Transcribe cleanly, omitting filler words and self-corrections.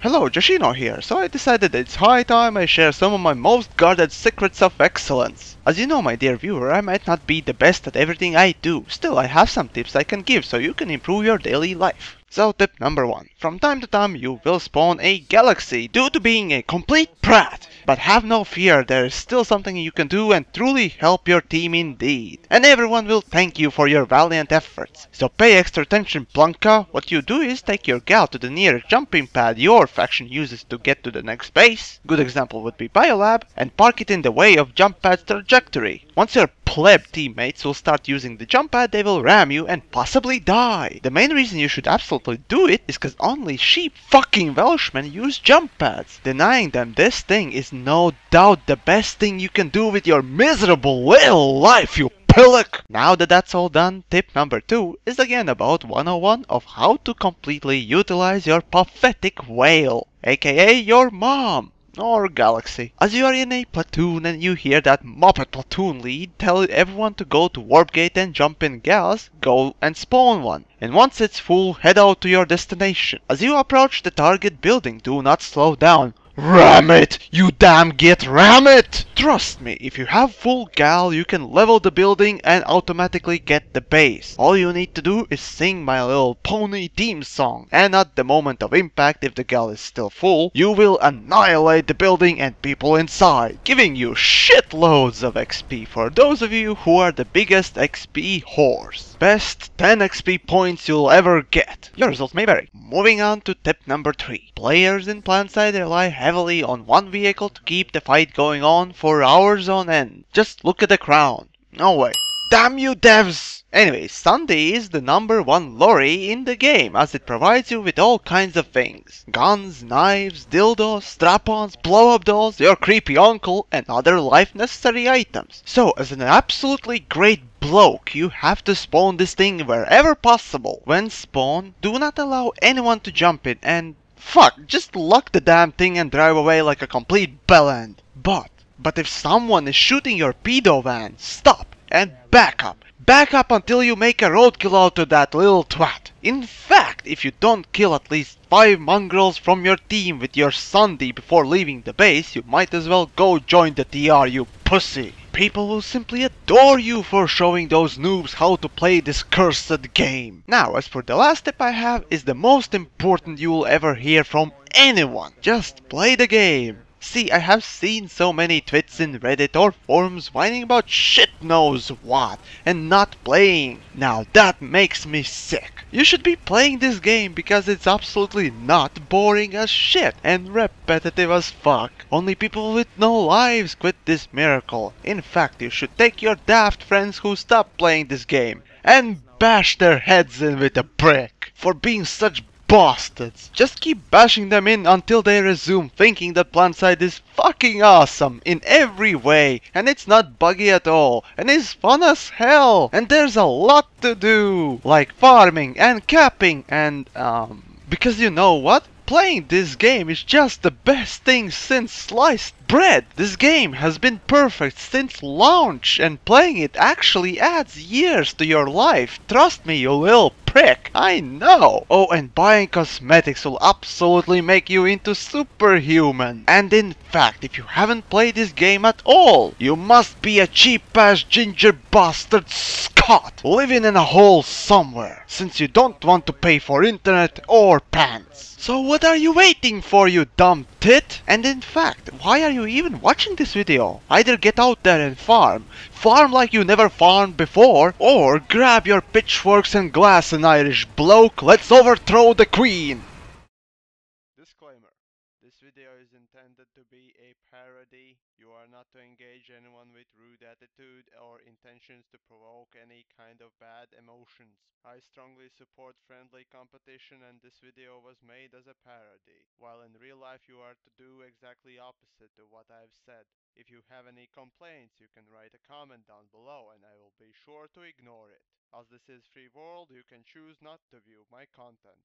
Hello, Joshino here. So I decided it's high time I share some of my most guarded secrets of excellence. As you know, my dear viewer, I might not be the best at everything I do. Still, I have some tips I can give so you can improve your daily life. So tip number 1. From time to time you will spawn a galaxy due to being a complete prat. But have no fear, there is still something you can do and truly help your team indeed. And everyone will thank you for your valiant efforts. So pay extra attention, Blanca. What you do is take your gal to the nearest jumping pad your faction uses to get to the next base. Good example would be Biolab, and park it in the way of jump pad's trajectory. Once your pleb teammates will start using the jump pad, they will ram you and possibly die. The main reason you should absolutely do it is because only sheep fucking Welshmen use jump pads. Denying them this thing is no doubt the best thing you can do with your miserable little life, you pillock! Now that that's all done, tip number 2 is again about 101 of how to completely utilize your pathetic whale, aka your mom. Or galaxy. As you are in a platoon and you hear that Muppet platoon lead tell everyone to go to warp gate and jump in gas, go and spawn one. And once it's full, head out to your destination. As you approach the target building, do not slow down. Ram it! You damn git, ram it! Trust me, if you have full gal, you can level the building and automatically get the base. All you need to do is sing My Little Pony theme song, and at the moment of impact, if the gal is still full, you will annihilate the building and people inside, giving you shitloads of XP for those of you who are the biggest XP whores. Best 10 XP points you'll ever get. Your results may vary. Moving on to tip number 3. Players in Planetside rely heavily on one vehicle to keep the fight going on for hours on end. Just look at the crown. No way. Damn you devs! Anyway, Sunday is the #1 lorry in the game as it provides you with all kinds of things. Guns, knives, dildos, strap-ons, blow-up dolls, your creepy uncle, and other life-necessary items. So, as an absolutely great bloke, you have to spawn this thing wherever possible. When spawn, do not allow anyone to jump in and fuck, just lock the damn thing and drive away like a complete bellend. But if someone is shooting your pedo van, stop and back up. Back up until you make a roadkill out of that little twat. In fact, if you don't kill at least 5 mongrels from your team with your Sunday before leaving the base, you might as well go join the TR, you pussy. People will simply adore you for showing those noobs how to play this cursed game. Now, as for the last tip I have, is the most important you will ever hear from anyone. Just play the game. See, I have seen so many twits in Reddit or forums whining about shit knows what and not playing. Now that makes me sick. You should be playing this game because it's absolutely not boring as shit and repetitive as fuck. Only people with no lives quit this miracle. In fact, you should take your daft friends who stopped playing this game and bash their heads in with a brick for being such bastards. Just keep bashing them in until they resume thinking that Planetside is fucking awesome in every way, and it's not buggy at all, and is fun as hell, and there's a lot to do, like farming and capping and because you know what? Playing this game is just the best thing since sliced bread. This game has been perfect since launch, and playing it actually adds years to your life. Trust me, you little prick. I know. Oh, and buying cosmetics will absolutely make you into superhuman. And in fact, if you haven't played this game at all, you must be a cheap-ass ginger bastard Scot living in a hole somewhere, since you don't want to pay for internet or pants. So what are you waiting for, you dumb tit? And in fact, why are you even watching this video? Either get out there and farm. Farm like you never farmed before, or grab your pitchforks and glass and Irish bloke, let's overthrow the queen! Disclaimer. This video is intended to be a parody. You are not to engage anyone with rude attitude or intentions to provoke any kind of bad emotions. I strongly support friendly competition, and this video was made as a parody, while in real life you are to do exactly opposite to what I have said. If you have any complaints, you can write a comment down below and I will be sure to ignore it. As this is free world, you can choose not to view my content.